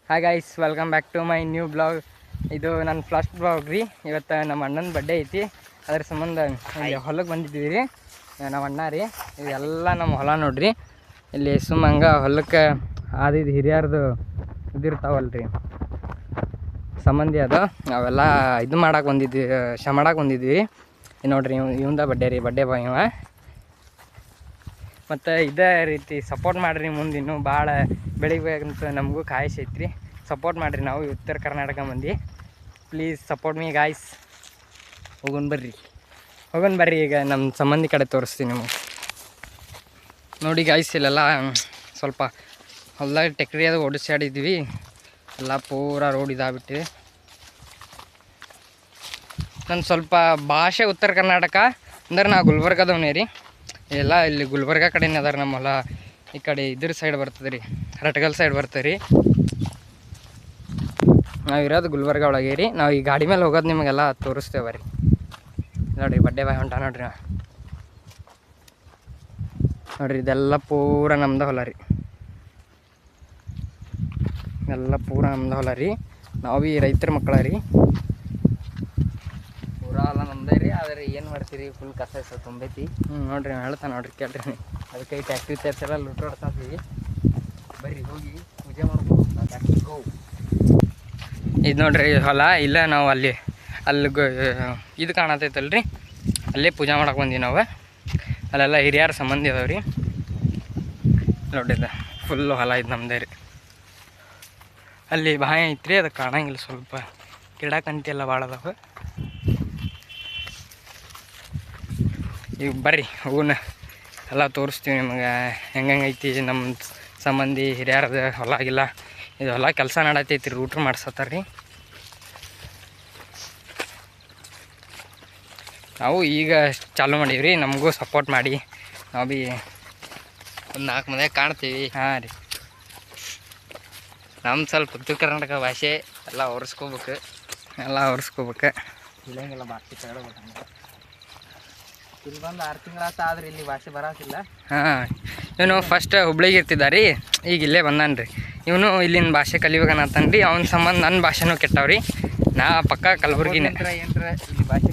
Hi guys, welcome back to my new blog. ಇದು ನನ್ನ first blog ರೀ. ಇವತ್ತು ನಮ್ಮ ಅಣ್ಣನ ಬರ್ಡೇ ಐತಿ. ಅದ್ರ ಸಂಬಂಧ ಇಲ್ಲಿ ಹೊಲಕ್ಕೆ ಬಂದಿದ್ದೀವಿ ರೀ. ನಮ್ಮ ಅಣ್ಣ ರೀ, ಇದೆಲ್ಲ ನಮ್ಮ ಹೊಲ ನೋಡ್ರಿ. ಇಲ್ಲಿ ಹಂಗೆ ಹೊಲಕ್ಕೆ ಆದಿದ್ದು ಹಿರಿಯರ್ದು ಇದಿರ್ತಾವಲ್ಲ ರೀ, ಸಂಬಂಧಿ ಅದು ಅವೆಲ್ಲ ಇದು ಮಾಡಕ್ಕೆ ಬಂದಿದ್ವಿ, ಮಾಡಕ್ಕೆ ಬಂದಿದ್ವಿ. ನೋಡ್ರಿ, ಇವಂದ ಬರ್ಡೇ ರೀ, ಬರ್ಡೇ ಬಾಯ್ ಇವ. ಮತ್ತು ಇದೇ ರೀತಿ ಸಪೋರ್ಟ್ ಮಾಡಿರಿ, ಮುಂದೆ ಇನ್ನೂ ಭಾಳ ಬೆಳಿಬೇಕಂತ ನಮಗೂ ಕಾಯಿಸೈತ್ರಿ. ಸಪೋರ್ಟ್ ಮಾಡಿರಿ, ನಾವು ಉತ್ತರ ಕರ್ನಾಟಕ ಮಂದಿ. Please support me guys. ಹೋಗೋಣ ಬರ್ರಿ ಈಗ ನಮ್ಮ ಸಂಬಂಧಿ ಕಡೆ ತೋರಿಸ್ತೀನಿ ನಿಮಗೆ. ನೋಡಿ ಗಾಯ್ಸ್, ಇಲ್ಲೆಲ್ಲ ಸ್ವಲ್ಪ ಹೊಲ್ದಾಗ ಟೆಕ್ರಿ ಅದು ಓಡಿಸಾಡಿದ್ವಿ. ಎಲ್ಲ ಪೂರಾ ರೋಡ್ ಇದಾಗ್ಬಿಟ್ಟಿದೆ. ನನ್ನ ಸ್ವಲ್ಪ ಭಾಷೆ ಉತ್ತರ ಕರ್ನಾಟಕ ಅಂದ್ರೆ ನಾವು ಗುಲ್ಬರ್ಗದವನೇ ರೀ. ಎಲ್ಲ ಇಲ್ಲಿ ಗುಲ್ಬರ್ಗ ಕಡೆನೇ ಅದಾರ ನಮ್ಮ ಹೊಲ. ಈ ಕಡೆ ಇದ್ರ ಸೈಡ್ ಬರ್ತದೆ ರೀ, ರಟಗಲ್ ಸೈಡ್ ಬರ್ತದೆ ರೀ. ನಾವು ಇರೋದು ಗುಲ್ಬರ್ಗ ಒಳಗೆ ರೀ. ನಾವು ಈ ಗಾಡಿ ಮೇಲೆ ಹೋಗೋದು ನಿಮಗೆಲ್ಲ ತೋರಿಸ್ತೇವೆ ರೀ. ನೋಡಿರಿ, ಬರ್ಡೇ ಬಾಯ್ ಹೊಂಟ ನೋಡ್ರಿ. ನೋಡಿರಿ, ಇದೆಲ್ಲ ಪೂರ ನಮ್ದು ಹೊಲ ರೀ. ಎಲ್ಲ ಪೂರ ನಮ್ದು ಹೊಲ ರೀ. ನಾವು ಈ ರೈತರ ಮಕ್ಕಳ ರೀ. ಪೂರ ಹೊಲ ನಮ್ದೇ ರೀ. ಆದರೆ ಏನು ಮಾಡ್ತೀರಿ, ಫುಲ್ ಕಸ ತುಂಬೈತಿ. ನೋಡ್ರಿ, ಹೇಳ್ತಾ ನೋಡ್ರಿ, ಕೇಳ್ರಿ. ಅದಕ್ಕೆ ಟ್ಯಾಕ್ಟ್ರಿ ತರ್ಸೆಲ್ಲ ಲೂಟ್ ಹೊಡ್ತಾತೀವಿ. ಬರ್ರಿ ಹೋಗಿ ಪೂಜೆ ಮಾಡ್ಬೋದು. ಇದು ನೋಡ್ರಿ ಹೊಲ. ಇಲ್ಲ ನಾವು ಅಲ್ಲಿ ಇದು ಕಾಣತೈತಲ್ರಿ, ಅಲ್ಲೇ ಪೂಜೆ ಮಾಡಕ್ಕೆ ಬಂದೀವಿ ನಾವು. ಅಲ್ಲೆಲ್ಲ ಹಿರಿಯರ ಸಂಬಂಧಿ ಅದಾವ ರೀ. ನೋಡಿದ ಫುಲ್ಲು ಹೊಲ ಇದು ನಮ್ಮದೇ ರೀ. ಅಲ್ಲಿ ಬಾಯಿ ಐತ್ರಿ, ಅದು ಕಾಣಂಗಿಲ್ಲ. ಸ್ವಲ್ಪ ಗಿಡ ಕಂಟಿ ಎಲ್ಲ ಭಾಳ ಅದಾವೆ. ಈಗ ಬರ್ರಿ ಹೂನ ಎಲ್ಲ ತೋರಿಸ್ತೀವಿ ನಿಮಗೆ, ಹೆಂಗೈತಿ ನಮ್ಮ ಸಂಬಂಧಿ ಹಿರಿಯರದ ಹೊಲ ಆಗಿಲ್ಲ. ಇದು ಹೊಲ ಕೆಲಸ ನಡತೈತಿ ರೀ, ರೂಟ್ರ್ ಮಾಡ್ಸತ್ತಾರ ರೀ. ನಾವು ಈಗ ಚಾಲೂ ಮಾಡೀವಿ ರೀ. ನಮಗೂ ಸಪೋರ್ಟ್ ಮಾಡಿ, ನಾವು ಭೀ ಒಂದು 4 ಮಂದಿ ಕಾಣ್ತೀವಿ. ಹಾಂ ರೀ, ನಮ್ಮ ಸ್ವಲ್ಪ ಉತ್ತರ ಕರ್ನಾಟಕ ಭಾಷೆ ಎಲ್ಲ ಒರೆಸ್ಕೋಬೇಕು. ಇಲ್ಲಂಗೆಲ್ಲ ಭಾಷೆ ತಗೊಳ್ಬೇಕು. ಇಲ್ಲಿ ಬಂದು 6 ತಿಂಗಳಾತ, ಆದ್ರೆ ಇಲ್ಲಿ ಭಾಷೆ ಬರೋದಿಲ್ಲ. ಹಾಂ, ಇವನು ಫಸ್ಟ್ ಹುಬ್ಳಿಗೆ ಇರ್ತಿದ್ದ ರೀ, ಈಗ ಇಲ್ಲೇ ಬಂದಾನ ರೀ. ಇವನು ಇಲ್ಲಿನ ಭಾಷೆ ಕಲಿಬೇಕನ್ನತ್ತಾನ ರೀ. ಅವನ ಸಂಬಂಧ ನನ್ನ ಭಾಷೆನೂ ಕೆಟ್ಟವ್ರಿ. ನಾ ಪಕ್ಕ ಕಲಬುರ್ಗಿನೇ. ಇಲ್ಲಿ ಭಾಷೆ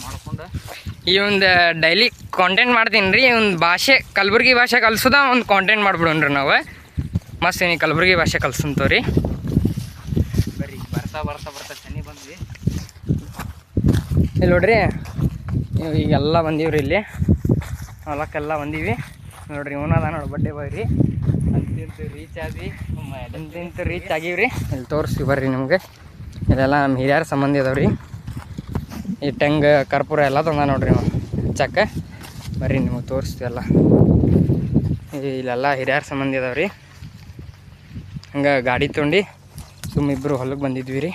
ಮಾಡ್ಕೊಂಡು ಇವಂದು ಡೈಲಿ ಕಾಂಟೆಂಟ್ ಮಾಡ್ತೀನಿ ರೀ. ಒಂದು ಭಾಷೆ ಕಲಬುರ್ಗಿ ಭಾಷೆ ಕಲ್ಸೋದ ಒಂದು ಕಾಂಟೆಂಟ್ ಮಾಡ್ಬಿಡೋಣ್ರಿ ನಾವು. ಮಸ್ತ್ ಏನಿ ಕಲಬುರ್ಗಿ ಭಾಷೆ ಕಲ್ಸಂತವ್ರಿ. ಬರ್ರಿ, ಬರ್ತಾ ಚೆನ್ನಾಗಿ ಬಂದ್ವಿ. ಇಲ್ಲಿ ನೋಡ್ರಿ, ಈಗೆಲ್ಲ ಬಂದೀವ್ರಿ. ಇಲ್ಲಿ ಹೊಲಕ್ಕೆಲ್ಲ ಬಂದೀವಿ ನೋಡ್ರಿ. ಇವನದ ನೋಡಿ ಬರ್ಡೇ ಬಾಯ್ ರೀ. ಅಂತಿಂತು ರೀಚ್ ಆಗೀವ್ರಿ. ಇಲ್ಲಿ ತೋರಿಸ್ತೀವಿ ಬರ್ರಿ ನಿಮ್ಗೆ. ಇಲ್ಲೆಲ್ಲ ನಮ್ಮ ಹಿರಿಯರ ಸಂಬಂಧಿ ಅದಾವ್ರಿ. ಈ ಟೆಂಗ್ ಕರ್ಪೂರ ಎಲ್ಲ ತಂದ ನೋಡ್ರಿ ನಾವು ಹಚ್ಚಕ್ಕ. ಬರ್ರಿ ನಿಮಗೆ ತೋರಿಸ್ತೀವಿ ಎಲ್ಲ. ಇಲ್ಲೆಲ್ಲ ಹಿರಿಯರ ಸಂಬಂಧಿ ಅದಾವ್ರಿ. ಹಂಗೆ ಗಾಡಿ ತೊಗೊಂಡು ಇಬ್ಬರು ಹೊಲಕ್ಕೆ ಬಂದಿದ್ವಿ ರೀ.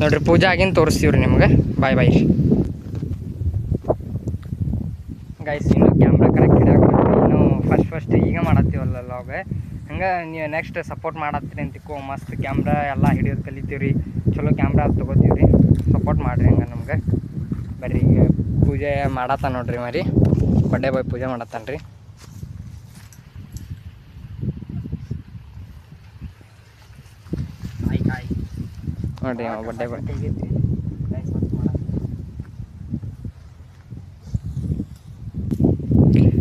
ನೋಡ್ರಿ, ಪೂಜೆ ಆಗಿನ ತೋರಿಸ್ತೀವಿ ರೀ ನಿಮ್ಗೆ. ಬಾಯ್ ರೀ ಗೈಸ್. ಇನ್ನು ಕ್ಯಾಮ್ರಾ ಕರೆಕ್ಟ್ ಇಡಾಕ್ಬೇಕು. ಇನ್ನು ಫಸ್ಟ್ ಈಗ ಮಾಡತ್ತೀವಲ್ಲ ಲಾಗ. ಹಂಗೆ ನೀವು ನೆಕ್ಸ್ಟ್ ಸಪೋರ್ಟ್ ಮಾಡತ್ತೀರಿ ಅಂತಿಕ್ಕೋ. ಮಸ್ತ್ ಕ್ಯಾಮ್ರಾ ಎಲ್ಲ ಹಿಡಿಯೋದು ಕಲಿತೀವಿ ರೀ. ಚಲೋ ಕ್ಯಾಮ್ರಾ ತೊಗೋತೀವಿ ರೀ. ಸಪೋರ್ಟ್ ಮಾಡಿರಿ ಹಂಗೆ ನಮ್ಗೆ. ಬರ್ರಿ, ಈಗ ಪೂಜೆ ಮಾಡತ್ತ ನೋಡ್ರಿ ಮರಿ. ಬರ್ಡೇ ಬಾಯ್ ಪೂಜೆ ಮಾಡತ್ತಾನ ರೀ. ನೋಡ್ರಿ ಬರ್ಡೇ ಬಾಯ್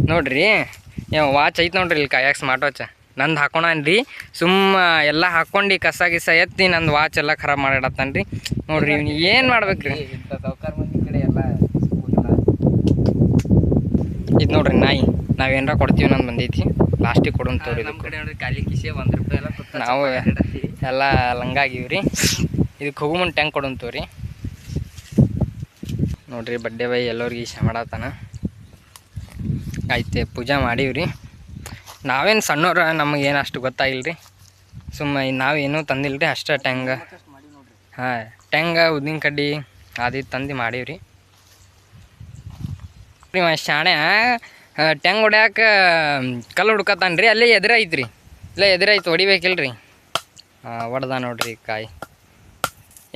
ನೋಡ್ರಿ. ವಾಚ್ ಐತೆ ನೋಡ್ರಿ ಇಲ್ಲಿ, ಕಾಯಾಗ ಸ್ಮಾರ್ಟ್ ವಾಚ್ ನಂದು ಹಾಕೋಣನ್ರಿ. ಎಲ್ಲ ಹಾಕ್ಕೊಂಡು ಕಸ ಗಿಸ ಎತ್ತಿ ನಂದು ವಾಚ್ ಎಲ್ಲ ಖರಾಬ್ ಮಾಡಿಡತ್ತಾನ ರೀ. ನೋಡ್ರಿ, ಇವ್ನು ಏನು ಮಾಡ್ಬೇಕ್ರಿ. ಮಂದಿ ಕಡೆ ಎಲ್ಲ ಇದು ನೋಡ್ರಿ ನಾಯಿ. ನಾವೇನಾರ ಕೊಡ್ತೀವಿ ನಂದು ಬಂದೈತಿ. ಲಾಸ್ಟಿಗೆ ಕೊಡಂತವ್ರಿ. ಖಾಲಿ ಕಿಸೆ ₹1 ಎಲ್ಲ ನಾವು ಎಲ್ಲ ಲಂಗಾಗಿವ್ರಿ. ಇದಕ್ಕೆ ಹೋಗೋ ಮುಂದೆ ಟ್ಯಾಂಕ್ ಕೊಡಂತವ್ರಿ. ನೋಡ್ರಿ, ಬರ್ಡೇ ಬಾಯ್ ಎಲ್ಲರಿಗೆ ಇಷ್ಟ ಮಾಡತ್ತಾನ. ಆಯ್ತು, ಪೂಜೆ ಮಾಡೀವ್ರಿ. ನಾವೇನು ಸಣ್ಣವ್ರ, ನಮಗೇನು ಅಷ್ಟು ಗೊತ್ತಾಗಿಲ್ಲ ರೀ. ನಾವೇನೂ ತಂದಿಲ್ಲ ರೀ. ಅಷ್ಟೇ ಟ್ಯಾಂಗ, ಹಾಂ ಟ್ಯಾಂಗ ಉದ್ದಿನ ಕಡ್ಡಿ ಅದು ತಂದು ಮಾಡೀವ್ರಿ. ಶಾಣೆ ಟ್ಯಾಂಗ್ ಹೊಡ್ಯಾಕೆ ಕಲ್ಲು ಹುಡ್ಕತ್ತಾನ ರೀ. ಅಲ್ಲೇ ಎದುರೈತ್ರಿ, ಇಲ್ಲ ಎದುರೈತೆ, ಹೊಡಿಬೇಕಿಲ್ರಿ. ಹೊಡ್ದ ನೋಡ್ರಿ ಕಾಯಿ.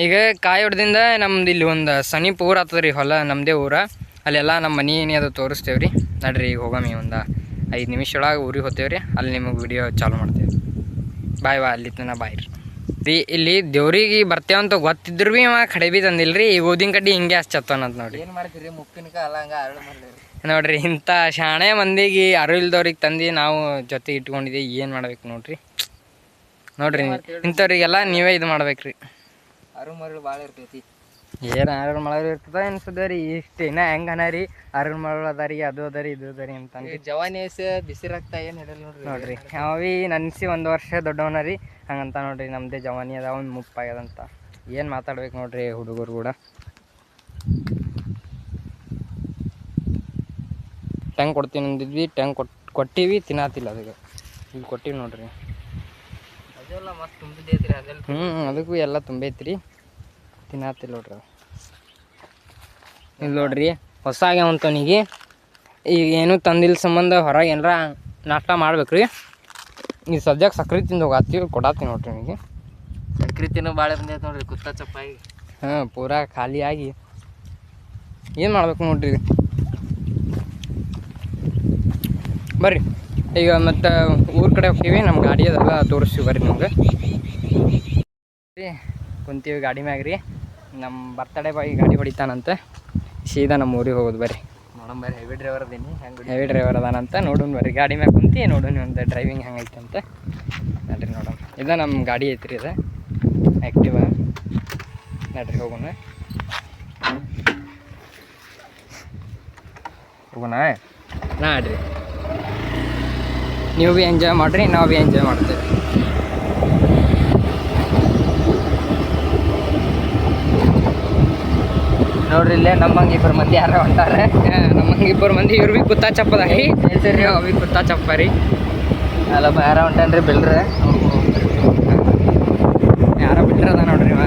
ಈಗ ಕಾಯಿ ಹೊಡೆದಿಂದ ನಮ್ದು ಇಲ್ಲಿ ಒಂದು ಸಮೀಪ ಊರು ಆಗ್ತದೆ ರೀ ಹೊಲ, ನಮ್ಮದೇ ಊರ. ಅಲ್ಲೆಲ್ಲ ನಮ್ಮ ಮನೆ ಏನೇ ಅದು ತೋರಿಸ್ತೇವೆ ರೀ. ನಡ್ರಿ ಈಗ ಹೋಗಮ್ಮಿ ಒಂದು 5 ನಿಮಿಷ ಒಳಗೆ ಊರಿಗೆ ಹೋಗ್ತೇವೆ ರೀ. ಅಲ್ಲಿ ನಿಮಗೆ ವಿಡಿಯೋ ಚಾಲು ಮಾಡ್ತೇವೆ. ಬಾಯ್ ಅಲ್ಲಿ ತನ ಬಾಯ್ ರೀ. ಇಲ್ಲಿ ದೇವ್ರಿಗೆ ಬರ್ತೇವಂತ ಗೊತ್ತಿದ್ರು ಭೀ ಕಡೆ ಭೀ ತಂದಿಲ್ಲ ರೀ. ಈಗ ಊದಿನ ಕಡ್ಡಿ ಹಿಂಗೆ ಹಚ್ಚತ್ತವನಂತ ನೋಡ್ರಿ. ಏನು ಮಾಡ್ತೀರಿ ಮುಪ್ಪಿನಕಾಯಿ ಅಲ್ಲ ಹಂಗೆ ಅರಳು ಮಾಡಲಿ ನೋಡ್ರಿ. ಇಂಥ ಶಾಣೆ ಮಂದಿಗೆ ಅರಿವು ಇಲ್ದವ್ರಿಗೆ ತಂದು ನಾವು ಜೊತೆ ಇಟ್ಕೊಂಡಿದ್ದೀವಿ. ಏನು ಮಾಡ್ಬೇಕು ನೋಡ್ರಿ. ಇಂಥವ್ರಿಗೆಲ್ಲ ನೀವೇ ಇದು ಮಾಡ್ಬೇಕ್ರಿ. ಅರುಳು ಭಾಳ ಇರ್ತೈತಿ. ಏನು ಅರಳು ಮಳರು ಇರ್ತದ ಅನ್ಸದ ರೀ. ಇಷ್ಟು ಇನ್ನ ಹೆಂಗೆ ಅನ ರೀ ಅರಳು ಮಳರು ಅದ ರೀ, ಅದು ಅದ ರೀ, ಇದು ಅದ ರೀ ಅಂತ ಜವಾನಿ ಬಿಸಿ ರಕ್ತ ಏನು ಹಿಡಿಯಲ್ಲ ನೋಡ್ರಿ. ಅವಿ ನನ್ಸಿ 1 ವರ್ಷ ದೊಡ್ಡವನ ರೀ ಹಂಗಂತ ನೋಡ್ರಿ. ನಮ್ಮದೇ ಜವಾನಿ ಅದ, ಒಂದು ಮುಪ್ಪಾಗ್ಯದಂತ. ಏನು ಮಾತಾಡ್ಬೇಕು ನೋಡ್ರಿ ಹುಡುಗರು ಕೂಡ. ಟ್ಯಾಂಕ್ ಕೊಡ್ತೀನಿ ಅಂದಿದ್ವಿ, ಟ್ಯಾಂಕ್ ಕೊಟ್ಟಿವಿ, ತಿನ್ನತಿಲ್ಲ ಅದಕ್ಕೆ. ಇಲ್ಲಿ ಕೊಟ್ಟಿವಿ ನೋಡ್ರಿ. ಅದೆಲ್ಲ ಮಸ್ತ್ ತುಂಬಿದೈತ್ರಿ ಅದೆಲ್ಲ. ಅದಕ್ಕೂ ಎಲ್ಲ ತುಂಬೈತ್ರಿ, ತಿನ್ನತಿಲ್ಲ ನೋಡ್ರಿ. ಅದು ಇಲ್ಲಿ ನೋಡ್ರಿ ಹೊಸ ಆಗ್ಯಾವಂತವನಿಗೆ. ಈಗ ಏನೂ ತಂದಿಲ್ಲ ಸಂಬಂಧ ಹೊರಗೆ ಏನಾರ ನಾಷ್ಟ ಮಾಡ್ಬೇಕ್ರಿ. ಈಗ ಸದ್ಯಕ್ಕೆ ಸಕ್ರೆ ತಿಂದು ಹೋಗತ್ತೀವಿ, ಕೊಡತ್ತೀವಿ ನೋಡ್ರಿ ನಿಮಗೆ. ಸಕ್ರೆ ತಿನ್ನೋ ಭಾಳ ಬಂದೈತೆ ನೋಡ್ರಿ ಕುತ್ತ ಚಪ್ಪಾಗಿ. ಪೂರಾ ಖಾಲಿಯಾಗಿ ಏನು ಮಾಡ್ಬೇಕು ನೋಡ್ರಿ. ಬರ್ರಿ ಈಗ ಮತ್ತು ಊರ ಕಡೆ ಹೋಗ್ತೀವಿ. ನಮ್ಮ ಗಾಡಿ ಅದೆಲ್ಲ ತೋರಿಸ್ತೀವಿ ಬರ್ರಿ ನಮ್ಗೆ. ಕುಂತೀವಿ ಗಾಡಿ ಮ್ಯಾಗ ರೀ. ನಮ್ಮ ಬರ್ತಡೇ ಬಾಯ್ ಗಾಡಿ ಹೊಡಿತಾನಂತ. ಸೀದಾ ನಮ್ಮ ಊರಿಗೆ ಹೋಗೋದು ಬರ್ರಿ. ನೋಡೋಣ ಬರ್ರಿ. ಹೆವಿ ಡ್ರೈವರ್ ಅದೀನಿ. ಹೆವಿ ಡ್ರೈವರ್ ಅದಾನಂತ ನೋಡೋಣ ಬರ್ರಿ. ಗಾಡಿ ಮ್ಯಾಗ ಕುಂತಿ ನೋಡೋಣ ಒಂದು ಡ್ರೈವಿಂಗ್ ಹೆಂಗೈತೆ ಅಂತ ನೋಡ್ರಿ. ನೋಡೋಣ. ಇದು ನಮ್ಮ ಗಾಡಿ ಐತ್ರಿ, ಇದು ಆ್ಯಕ್ಟಿವಾ. ನೋಡ್ರಿ ಹೋಗೋಣ ನೋಡ್ರಿ. ನೀವು ಭೀ ಎಂಜಾಯ್ ಮಾಡಿರಿ, ನಾವು ಭೀ ಎಂಜಾಯ್ ಮಾಡ್ತೇವೆ. ನೋಡ್ರಿ ಇಲ್ಲೇ ನಮ್ಮಂಗೆ 2 ಮಂದಿ ಯಾರ ಹೊಂಟಾರೆ. ನಮ್ಮಂಗೆ 2 ಮಂದಿ. ಇವ್ರು ಭೀ ಕುತ್ತಾ ಚಪ್ಪದ ರೀ. ಸರಿ ಅವು ಭೀ ಕುತ್ತಾ ಚಪ್ಪ ರೀ. ಅಲ್ಲಪ್ಪ ಯಾರ ಹೊಂಟಾನ್ರಿ ಬಿಲ್ರಿ. ಯಾರೋ ಬಿಟ್ರದ ನೋಡ್ರಿ ಇವ.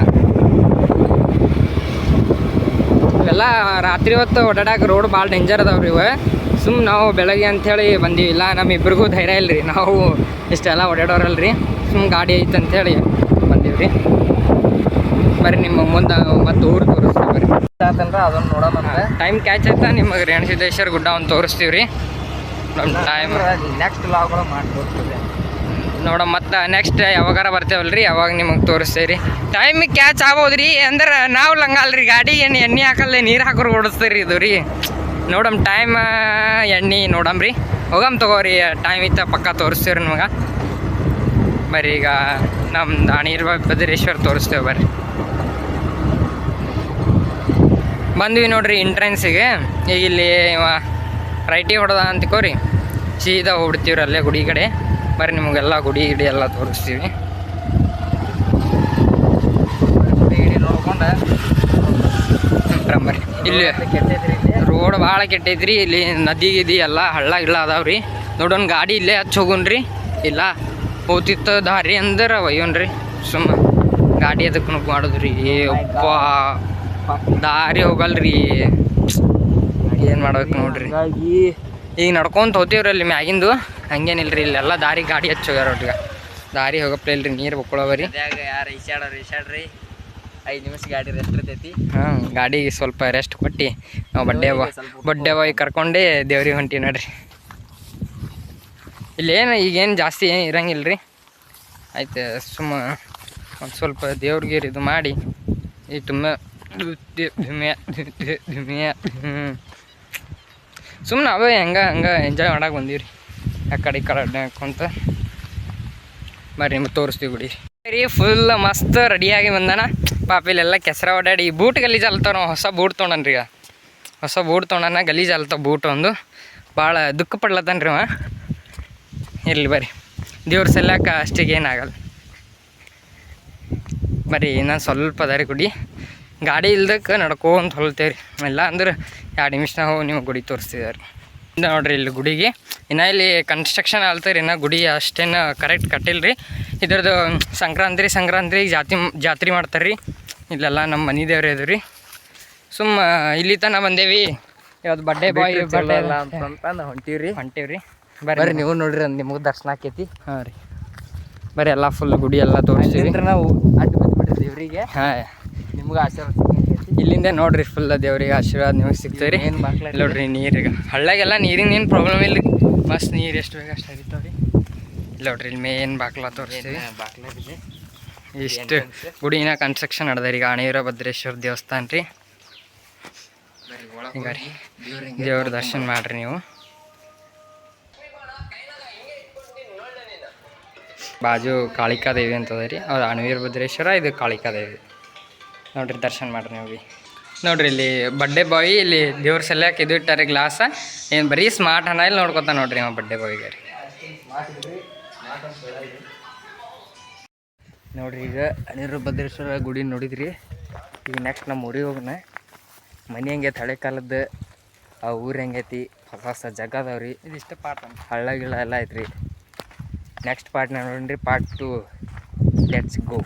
ಇವೆಲ್ಲ ರಾತ್ರಿ ಹೊತ್ತು ಓಡಾಡಕ್ಕೆ ರೋಡ್ ಭಾಳ ಡೇಂಜರ್ ಅದಾವ್ರಿ ಇವ. ನಾವು ಬೆಳಗ್ಗೆ ಅಂಥೇಳಿ ಬಂದೀವಿಲ್ಲ. ನಮ್ಮಿಬ್ರಿಗೂ ಧೈರ್ಯ ಇಲ್ಲ ರೀ. ನಾವು ಇಷ್ಟೆಲ್ಲ ಓಡಾಡೋರಲ್ರಿ. ಗಾಡಿ ಐತೆ ಅಂಥೇಳಿ ಬಂದೀವಿ ರೀ. ಬರ್ರಿ ನಿಮ್ಮ ಮುಂದೆ ಮತ್ತು ಊರು ತೋರಿಸ್ತೀವಿ ಬರ್ರಿ. ಅದನ್ನು ನೋಡೋಣ. ಟೈಮ್ ಕ್ಯಾಚ್ ಆಯ್ತಾ ನಿಮಗೆ ರೇಣುಸಿದ್ದೇಶ್ವರ ಗುಡ್ಡ ಒಂದು ತೋರಿಸ್ತೀವಿ ರೀ. ನಮ್ಮ ಟೈಮ್ ನೆಕ್ಸ್ಟ್ ಲಾಗ್ಗಳು ಮಾಡಿ ತೋರಿಸ್ತದೆ ನೋಡ. ಮತ್ತು ನೆಕ್ಸ್ಟ್ ಯಾವಾಗಾರ ಬರ್ತೇವಲ್ಲ ರೀ, ಯಾವಾಗ ನಿಮಗೆ ತೋರಿಸ್ತೇವೆ ರೀ. ಟೈಮಿಗೆ ಕ್ಯಾಚ್ ಆಗ್ಬೋದು ರೀ. ಅಂದ್ರೆ ನಾವು ಲಂಗಲ್ರಿ. ಗಾಡಿ ಎಣ್ಣೆ ಹಾಕಲ್ಲ, ನೀರು ಹಾಕೋರು ಓಡಿಸ್ತೀರಿ ಇದು ರೀ. ನೋಡಮ್ ಟೈಮ್ ಎಣ್ಣೆ ನೋಡಮ್ರಿ. ಹೋಗಮ್ ತಗೋರಿ. ಟೈಮ್ ಇತ್ತ ಪಕ್ಕ ತೋರಿಸ್ತೀವಿ ರೀ ನಿಮಗೆ. ಬರ್ರಿ ಈಗ ನಮ್ಮ ಅಣಿರ್ಬದ್ರೇಶ್ವರ ತೋರಿಸ್ತೇವೆ ಬರ್ರಿ. ಬಂದ್ವಿ ನೋಡ್ರಿ ಎಂಟ್ರೆನ್ಸಿಗೆ. ಈಗ ಇಲ್ಲಿ ರೈಟಿಗೆ ಹೊಡೆದ ಅಂತಿಕೋರಿ, ಸೀದಾ ಹೋಗ್ಬಿಡ್ತೀವ್ರಿ ಅಲ್ಲೇ ಗುಡಿ ಕಡೆ. ಬರ್ರಿ ನಿಮಗೆಲ್ಲ ಗುಡಿ ಗಿಡಿ ಎಲ್ಲ ತೋರಿಸ್ತೀವಿ. ಗುಡಿ ಗಿಡಿ ನೋಡ್ಕೊಂಡು ಬರ್ರಿ. ಇಲ್ಲಿ ರೋಡ್ ಭಾಳ ಕೆಟ್ಟೈತ್ರಿ. ಇಲ್ಲಿ ನದಿ ಗಿದಿ ಎಲ್ಲ ಹಳ್ಳ ಗಿಳ್ಳ ಅದಾವ್ರಿ. ನೋಡೋಣ ಗಾಡಿ ಇಲ್ಲೇ ಹಚ್ಚಿ ಹೋಗೋಣ್ರಿ. ಇಲ್ಲ ಹೋಗ್ತಿತ್ತ ದಾರಿ ಅಂದ್ರೆ ಒಯ್ಯೋಣ್ರಿ. ಸುಮ್ಮ ಗಾಡಿ ಅದಕ್ಕೆ ಮಾಡೋದ್ರಿ. ಅಪ್ಪ ದಾರಿ ಹೋಗಲ್ರಿ. ಏನು ಮಾಡ್ಬೇಕು ನೋಡ್ರಿ. ಈಗ ನಡ್ಕೊಂತ ಹೋಗ್ತೀವ್ರಿ ಅಲ್ಲಿ ಮ್ಯಾಗಿಂದು. ಹಂಗೇನಿಲ್ರಿ. ಇಲ್ಲೆಲ್ಲ ದಾರಿ ಗಾಡಿ ಹಚ್ಚಿ ಹೋಗ್ಯಾರ ಒಟ್ಟಿಗೆ. ದಾರಿ ಹೋಗಪ್ಲೆ ಇಲ್ರಿ. ನೀರು ಬಕ್ಕೊಳ್ಳೋವರಿ. ಯಾರು ಈಶಾಡ್ರಿ 5 ನಿಮಿಷ ಗಾಡಿ ರೆಸ್ಟ್ ಇರ್ತೈತಿ. ಗಾಡಿಗೆ ಸ್ವಲ್ಪ ರೆಸ್ಟ್ ಕೊಟ್ಟು ನಾವು ಬಡ್ಡೆ ಬಾಯ್ ಕರ್ಕೊಂಡೆ ದೇವ್ರಿಗೆ ಹೊಂಟೀವಿ ನೋಡ್ರಿ. ಇಲ್ಲೇನು ಈಗೇನು ಜಾಸ್ತಿ ಏನು ಇರಂಗಿಲ್ಲ ರೀ. ಆಯ್ತು ಸುಮ್ಮ ಒಂದು ಸ್ವಲ್ಪ ದೇವ್ರಿಗೆ ಇದು ಮಾಡಿ ಈ ಸುಮ್ಮನೆ ಅವೇ ಹಂಗೆ ಎಂಜಾಯ್ ಮಾಡಕ್ಕೆ ಬಂದೀವಿ ರೀ. ಆ ಕಡೆ ಈ ಕಡೆ ಅಡ್ಡಾಡ್ಕೊಂತ ಬರ್ರಿ ನಿಮ್ಗೆ ತೋರಿಸ್ತೀವಿ ಬಿಡಿ ರೀ. ಫುಲ್ ಮಸ್ತ್ ರೆಡಿಯಾಗಿ ಬಂದಾನ ಪಾಪ. ಇಲ್ಲೆಲ್ಲ ಕೆಸರ ಓಡಾಡಿ ಬೂಟ್ ಗಲೀಜು ಅಲ್ತಾವ. ನಾವು ಹೊಸ ಬೂಟ್ ತೊಗೊಂಡ್ರಿ. ಈಗ ಹೊಸ ಬೂಟ್ ತೊಗೊಂಡನ ಗಲೀಜು ಅಲ್ತಾವ ಬೂಟ್. ಒಂದು ಭಾಳ ದುಃಖ ಪಡ್ಲತ್ತಾನ ರೀ ಅವ. ಇರಲಿ ಬರ್ರಿ, ದೇವ್ರ ಸಲ್ಯಾಕ ಅಷ್ಟಿಗೆ ಏನಾಗಲ್ಲ. ಬರ್ರಿ ಇನ್ನೊಂದು ಸ್ವಲ್ಪ ಅದ ಗುಡಿ. ಗಾಡಿ ಇಲ್ದಕ್ಕೆ ನಡ್ಕೊಂತ ಹೊಲ್ತೇವೆ ರೀ. ಇಲ್ಲ ಅಂದ್ರೆ 2 ನಿಮಿಷನಾಗ ಹೋಗಿ ನಿಮಗೆ ಗುಡಿ ತೋರಿಸ್ತಿದ್ದಾರೆ ನೋಡ್ರಿ. ಇಲ್ಲಿ ಗುಡಿಗೆ ಇನ್ನು ಇಲ್ಲಿ ಕನ್ಸ್ಟ್ರಕ್ಷನ್ ಆಲ್ತಾರೆ. ಇನ್ನು ಗುಡಿ ಅಷ್ಟೇನು ಕರೆಕ್ಟ್ ಕಟ್ಟಿಲ್ಲ ರೀ. ಇದ್ರದ್ದು ಸಂಕ್ರಾಂತಿ ಜಾತ್ರೆ ಮಾಡ್ತಾರೆ ರೀ. ಇಲ್ಲೆಲ್ಲ ನಮ್ಮ ಮನೆ ದೇವ್ರು ಇದು ರೀ. ಸುಮ್ಮ ಇಲ್ಲಿ ತನಕ ಬಂದೇವಿ. ಇವತ್ತು ಬಡ್ಡೆ ಬಾಯ್ ಬಡ್ಡೆ ಇಲ್ಲ ಅಂತಂದು ಹೊಂಟೀವ್ರಿ. ಬರ್ರಿ ನೀವು ನೋಡ್ರಿ ನಿಮಗೆ ದರ್ಶನ ಆಕೈತಿ. ಹಾಂ ರೀ ಬರ್ರಿ. ಎಲ್ಲ ಫುಲ್ ಗುಡಿ ಎಲ್ಲ ತೋರಿಸ್ತೀವಿ. ನಾವು ಅಡ್ಡು ಬಿದ್ದುಬಿಟ್ರಿ ದೇವ್ರಿಗೆ. ಹಾಂ ನಿಮ್ಗೆ ಆಶೀರ್ವಾದ ಸಿಕ್ಕೈತಿ. ಇಲ್ಲಿಂದ ನೋಡ್ರಿ ಫುಲ್ ದೇವ್ರಿಗೆ ಆಶೀರ್ವಾದ ನಿಮಗೆ ಸಿಗ್ತದೆ ರೀ. ಏನು ಮಕ್ಳು ನೋಡ್ರಿ ನೀರಿಗೆ ಹಳ್ಳಾಗೆಲ್ಲ ನೀರಿನ ಏನು ಪ್ರಾಬ್ಲಮ್ ಇಲ್ಲ ರೀ. ಮಸ್ತ್ ನೀರು ಎಷ್ಟು ಬೇಗ ಅಷ್ಟು ಹರಿತಾವ ರೀ. ಇಲ್ಲ ನೋಡ್ರಿ ಇಲ್ಲಿ ಮೇನ್ ಬಾಕ್ಲ ತೋರಿಸ್ತೀವಿ. ಬಾಕ್ಲಾಗಿದೆ. ಇಷ್ಟು ಗುಡಿನ ಕನ್ಸ್ಟ್ರಕ್ಷನ್ ನಡೆದ ರೀ. ಈಗ ಅಣೆಯೂರ ಭದ್ರೇಶ್ವರ ದೇವಸ್ಥಾನ ರೀ. ಈಗ ರೀ ದೇವ್ರ ದರ್ಶನ ಮಾಡ್ರಿ ನೀವು. ಬಾಜು ಕಾಳಿಕಾದೇವಿ ಅಂತದ ರೀ. ಅವ್ರು ಅಣವೀರ ಭದ್ರೇಶ್ವರ, ಇದು ಕಾಳಿಕಾದೇವಿ ನೋಡ್ರಿ. ದರ್ಶನ ಮಾಡ್ರಿ ನೀವು. ನೋಡ್ರಿ ಇಲ್ಲಿ ಬಡ್ಡೆ ಬಾಯ್ ಇಲ್ಲಿ ದೇವ್ರ ಸಲ್ಯಾಕ ಇದು ಇಟ್ಟಾರೆ ಗ್ಲಾಸ. ಏನು ಬರೀ ಸ್ಮಾರ್ಟ್ ಹಣ ಇಲ್ಲಿ ನೋಡ್ಕೊತಾನೆ ನೋಡ್ರಿ ಅವ ಬಡ್ಡೆ ಬಾಯ್ಗೆ ರೀ. ನೋಡ್ರಿ ಈಗ ಅಣವೀರ ಭದ್ರೇಶ್ವರ ಗುಡಿ ನೋಡಿದ್ರಿ. ಈಗ ನೆಕ್ಸ್ಟ್ ನಮ್ಮ ಊರಿಗೆ ಹೋಗೋಣ. ಮನೆ ಹೆಂಗೈತೆ ಹಳೆ ಕಾಲದ್ದು, ಆ ಊರು ಹೆಂಗೈತಿ, ಹೊಸ ಹೊಸ ಜಾಗ ಅದಾವ್ರಿ. ಇದಿಷ್ಟು ಪಾರ್ಟ್ ಅಂತ ಹಳ್ಳ ಗಿಳ ಎಲ್ಲ ಐತ್ರಿ. ನೆಕ್ಸ್ಟ್ ಪಾರ್ಟ್ನ ನೋಡ್ರಿ, ಪಾರ್ಟ್ 2. Let's go.